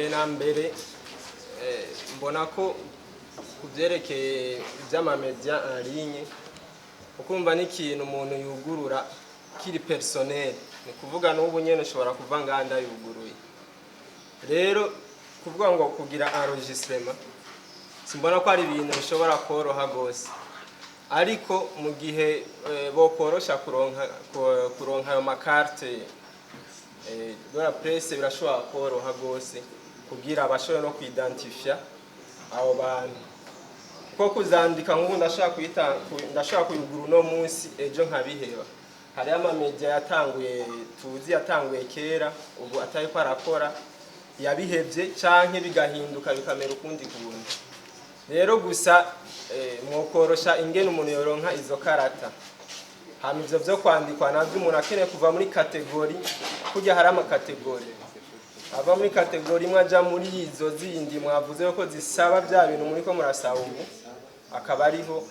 mbere na mbere mbona ko kuvyerekeye ivy'amamedia en ligne ukumva n'ikintu umuntu yugurura kiri personnel ni kuvuga n'ubu nyene ushobora kuva nganda yuguruye rero kuvuga ngo kugira enregistrement simbona ko ari ibintu bishobora koroha gose ariko mu gihe bokorosha kuronka ayo makarte la presse birashobora koroha gose kugira abashobora no kwidentifya abo bantu ko kuzandika nk'ubu ndashaka kuyugura uno munsi ejo nkabiheba hari amamedia yatanguye kera ubu atari ko arakora yabihevye canke bigahinduka bikamera ukundi kubundi rero gusa mwokorosha ingene umuntu yoronka izo karata hama ivyo vyo kwandikwa navyo umuntu akeneye kuva muri kategori kujya hari amakategori ava muri kategori imwe aja muri izo zindi mwavuze ko zisaba bya bintu muri ko murasaba ubu akaba ariho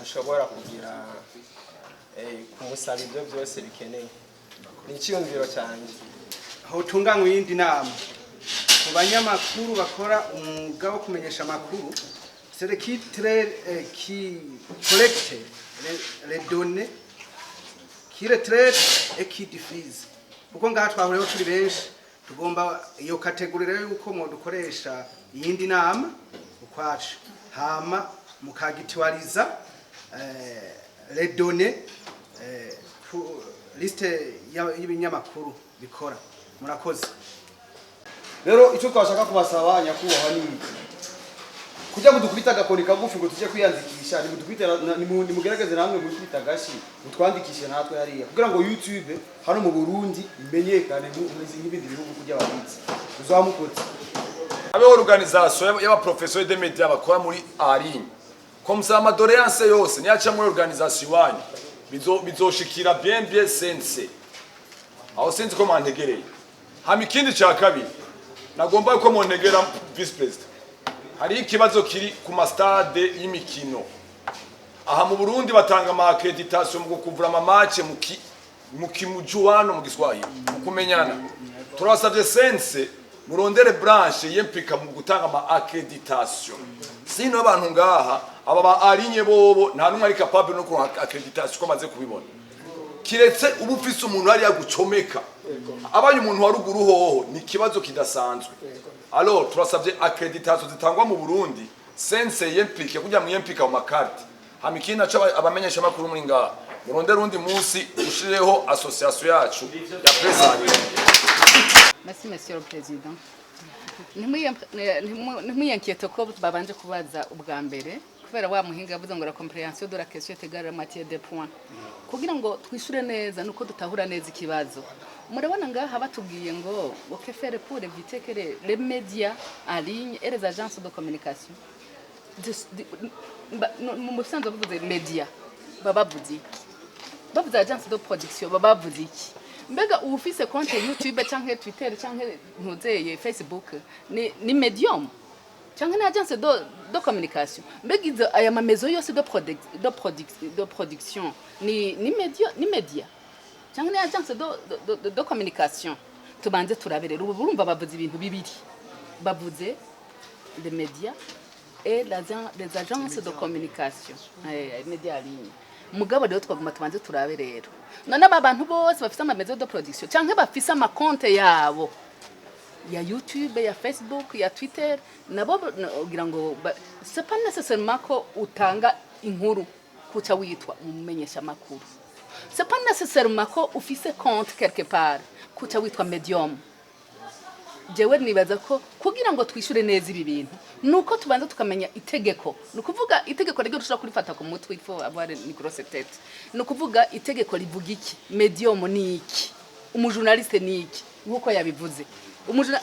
mushobora kugira kumusaba ibyo byose bikeneye ni icyumviro cyanje aho tunganywe yindi nama ku banyamakuru bakora umwuga wo kumenyesha amakuru c'est qui collecte les données qui retraite et qui diffuse kuko ngaha twahuriyeho turi benshi tugomba iyo kategori rero yuko dukoresha iyindi nama ukwacu hama mukagitwariza les données liste y'ibinyamakuru bikora murakoze rero icyo twashaka kubasaba nyakubahwa ni kujya mudukubita agakoni kagufi ngo tujye kwiyandikisha nimugerageze namwe muri kwita gashi mutwandikishe natwe hariya kugira ngo YouTube hano mu Burundi imenyekane nk'ibindi bihugu kujya babitse uzamukoze abe organisation y'abaprofesseurs de media bakora muri Aline comme ça amadoléance yose niyaca muri organisation wanyu bizoshikira bien sense aho sinzi ko mantegereye hama ikindi cya kabiri nagomba ko montegera vice president hari ikibazo kiri ku mastade y'imikino aha mu Burundi batanga ama accreditation mu kuvura ama match mu kimujuano mu Giswahili mu kumenyana turasavye sense murondere branche yempika mu gutanga ama accreditation sino abantu ngaha aba ba alinye bobo nta numwe ari capable no ku accreditation ko maze kubibona kiretse ubufise umuntu ari yagucomeka abanye umuntu wa ruguru hoho ni kibazo kidasanzwe alors turasavye accreditation zitangwa mu Burundi sense yempike kujya mu yempika mu makarte hamikina cha abamenyesha makuru muri ngaha murondera undi munsi ushireho association yacu ya presse. Merci monsieur le président. Ntimwiyankiyete ko babanje kubaza ubwa mbere kubera wa muhinga avuze ngo la compréhension de la question est égale à moitié des points kugira ngo twishure neza nuko dutahura neza ikibazo murabona ngaha batubwiye ngo que faire pour éviter que les médias en ligne et les agences de communication mu busanzwe bavuze media bavuze agence de production bavuze iki mbega ufise konte YouTube canke Twitter canke ntuzeye Facebook ni medium canke ni agence de communication mbega izo aya mamezo yose de production ni media canke ni agence de communication tubanze turaberera ubu urumva bavuze ibintu bibiri bavuze les médias et les agences de communication media ligne mugabo rero twaguma tubanze turabe rero none aba bantu bose bafise amamezo de production canke bafise amakonte yabo ya YouTube ya Facebook ya Twitter nabo ugira ngo c'est pas nécessairement ko utanga inkuru kuca witwa umumenyesha makuru c'est pas nécessairement ko ufise compte quelque part kuca witwa medium jewe nibaza ko kugira ngo twishure neza ibi bintu nuko tubanza tukamenya itegeko nukuvuga itegeko ryo dushaka kurifata ku mutwe ifo abare ni grosse tête nukuvuga itegeko rivuga iki medium ni iki umujournaliste ni iki nkuko yabivuze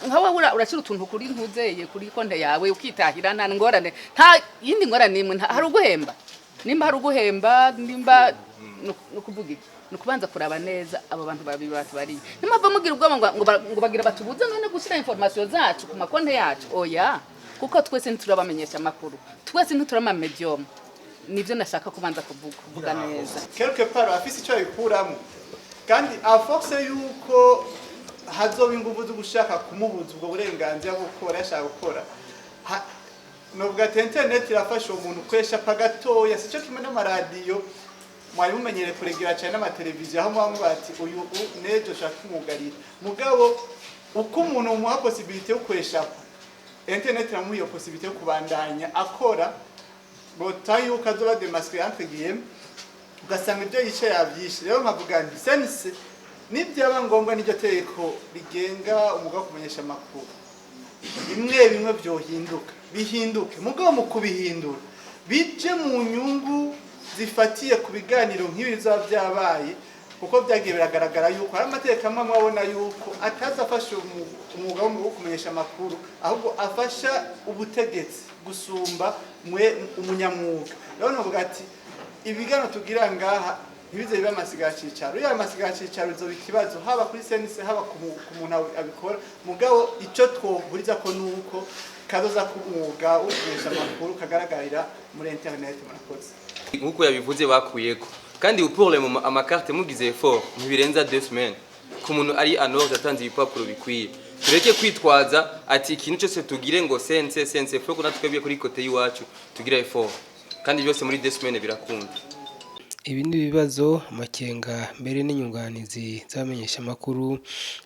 nkawe urashira utuntu kuri ntuzeye kuri konte yawe ukitahira nta ngorane nta yindi ngorane imwe hari uguhemba nimba hari uguhemba nimba nukuvuga iki nukubanza kuraba neza abo bantu bari nimava mugira ubwoba ngo bagira batubuze none gushyira information zacu ku makonte yacu oya kuko twese nturabamenyesha makuru twese nturama medium nivyo nashaka kubanza kuvuga neza quelque part afise icyo yikuramo kandi a force yuko hazoba ingufu zo gushaka kumubuza ubwo burenganzira bwo gukora yashaka gukora nubwo ati internet irafasha umuntu kwesha pagatoya sico kimwe n'amaradiyo mwari mumenyere kuregira cyane n'amateleviziyo aho mwamwe bati uyu nejo shaka kumugarira mugabo uko umuntu umuha possibility yo kwesha internet iramuha iyo possibility yo kubandanya akora botayo ukazoba demasque entre guillemets ugasanga ibyo yice yabyishe rero nkavuga nti sense nibyaba ngombwa n'iryo teko rigenga umugabo kumenyesha amakuru bimwe byohinduka bihinduke mugabo mu kubihindura bije mu nyungu zifatiye ku biganiro nk'ibi bizaba byabaye kuko byagiye biragaragara yuko hari amategeko amwe mwabona yuko atazafasha umwuga wo kumenyesha amakuru ahubwo afasha ubutegetsi gusumba umunyamwuga rero navuga ati ibigano tugira ngaha ntibize biba amasigara cicaro ya masigara cicaro zo bikibazo haba kuri senise haba ku muntu abikora mugabo ico twohuriza ko nuko kazoza ku mwuga wo kumenyesha amakuru kagaragarira muri internet murakoze nkuko yabivuze bakuyeko kandi uproblème amakarte mugize effort ntibirenza 2 semaines ku muntu ari anor atanze ibipapuro bikwiye tureke kwitwaza ati ikintu cyose tugire ngo sense foko natwebye kuri kote yiwacu tugira effort kandi byose muri 2 semaines birakunda. Ibindi bibazo amakenga mbere n'inyunganizi z'abamenyesha amakuru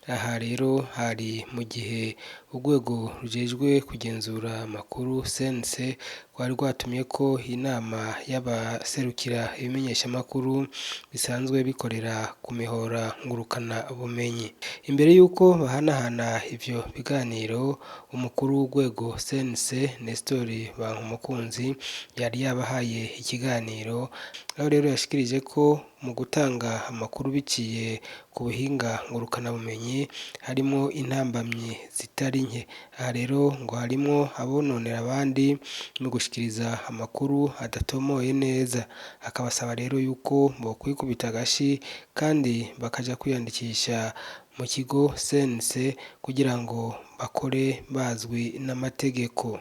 aha rero hari mu gihe urwego rujejwe kugenzura amakuru sense rwari rwatumye ko inama y'abaserukira ibimenyesha amakuru bisanzwe bikorera ku mihora ngurukana bumenyi. Imbere yuko bahanahana ivyo biganiro umukuru w'urwego sense Nestor Bankumukunzi yari yabahaye ikiganiro aho rero yashikirije ko mu gutanga amakuru biciye ku buhinga ngurukana bumenyi harimo intambamye zitari nke. Aha rero ngo harimo abononera abandi mu gushikiriza amakuru adatomoye neza, akabasaba rero yuko bokwikubita agashi kandi bakaja kwiyandikisha mu kigo sense kugira ngo bakore bazwi n'amategeko.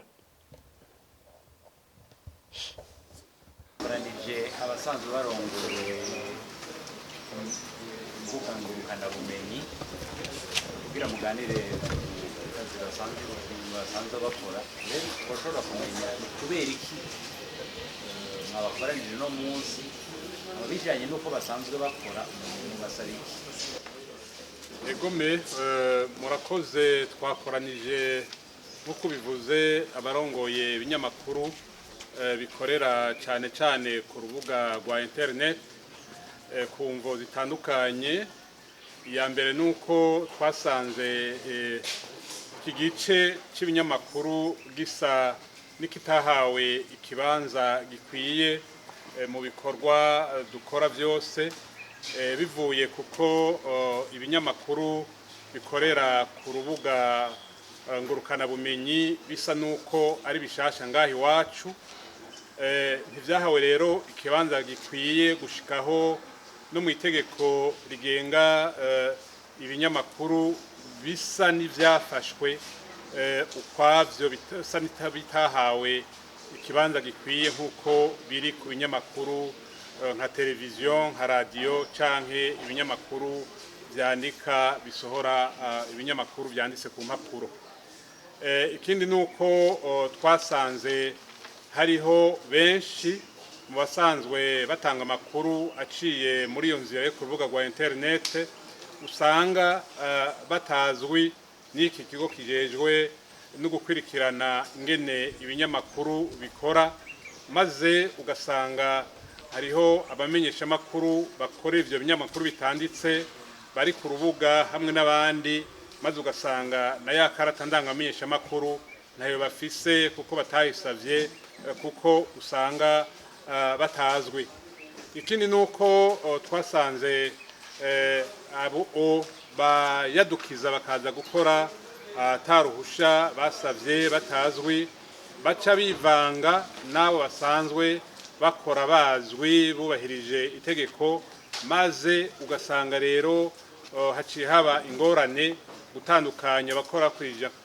Abasanzwe barongoye imbuga ngurukanabumenyi kugira muganire basanzwe bakora rero bashobora kumenya kubera iki mwabakoranije no munsi bijyanye n'uko basanzwe bakora mu masariki. Egome murakoze twakoranije nk'uko bivuze abarongoye ibinyamakuru bikorera cyane cyane ku rubuga rwa internet ku mvo zitandukanye. Iya mbere nuko twasanze iki gice cy'ibinyamakuru gisa n'ikitahawe ikibanza gikwiye mu bikorwa dukora byose bivuye kuko ibinyamakuru bikorera ku rubuga ngurukana bumenyi bisa nuko ari bishasha ngaho iwacu. Ntivyahawe rero ikibanza gikwiye gushikaho no mu itegeko rigenga ibinyamakuru bisa n'ivyafashwe ukwavyo bisa n'ibitahawe ikibanza gikwiye nk'uko biri ku binyamakuru nka televiziyo nka radiyo canke ibinyamakuru vyandika bisohora ibinyamakuru vyanditse ku mpapuro. Ikindi nuko twasanze hariho benshi mu basanzwe batanga amakuru aciye muri iyo nzira yo ku rubuga rwa internet usanga batazwi n'iki kigo kijejwe no gukurikirana ingene ibinyamakuru bikora, maze ugasanga hariho abamenyesha amakuru bakora ivyo binyamakuru bitanditse bari ku rubuga hamwe n'abandi, maze ugasanga na ya karata ndangamenyesha amakuru nayo bafise kuko batahisavye kuko usanga batazwi. Ikindi nuko twasanze abo bayadukiza bakaza gukora ataruhusha basavye batazwi, baca bivanga nabo basanzwe bakora bazwi bubahirije itegeko, maze ugasanga rero haciye haba ingorane gutandukanya abakora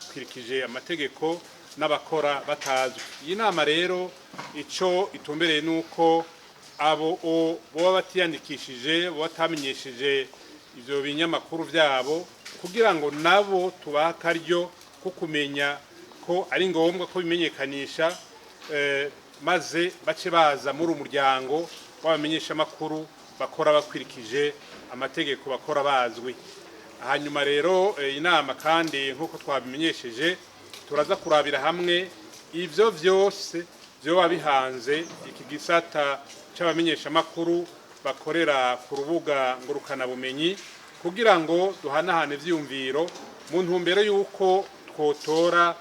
kwirikije amategeko n'abakora batazwi. Iyi nama rero ico itumbereye nuko abo boba batiyandikishije bo batamenyesheje ivyo binyamakuru vyabo kugira ngo nabo tubaha akaryo ko kumenya ko ari ngombwa ko bimenyekanisha maze bace baza muri umuryango w'abamenyesha makuru bakora bakwirikije amategeko bakora bazwi. Hanyuma rero inama kandi nkuko twabimenyesheje turaza kurabira hamwe ivyo vyose byo bihanze iki gisata c'abamenyesha makuru bakorera ku rubuga ngurukana bumenyi kugira ngo duhanahane ivyumviro mu ntumbero yuko twotora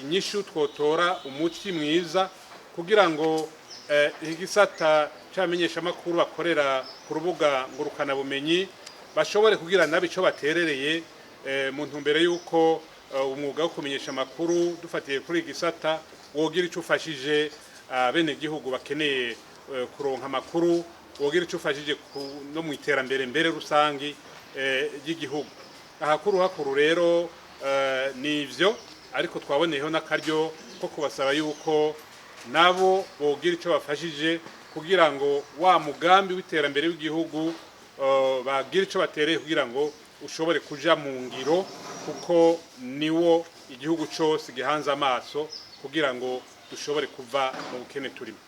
inyishu twotora umuti mwiza kugira ngo igisata c'abamenyesha makuru bakorera ku rubuga ngurukana bumenyi bashobore kugira nabi ico baterereye mu ntumbero yuko umwuga wo kumenyesha makuru dufatiye kuri igisata wogira ico ufashije bene gihugu bakeneye kuronka makuru wogira ico ufashije no mu iterambere mbere rusangi y'igihugu. Hakuru rero nivyo ariko twaboneyeho n'akaryo ko kubasaba yuko nabo bogira ico bafashije kugira ngo wa mugambi w'iterambere w'igihugu bagira ico batereye kugira ngo ushobore kuja mu ngiro kuko niwo igihugu cyose gihanze amaso kugira ngo dushobore kuva mu bukene turimo.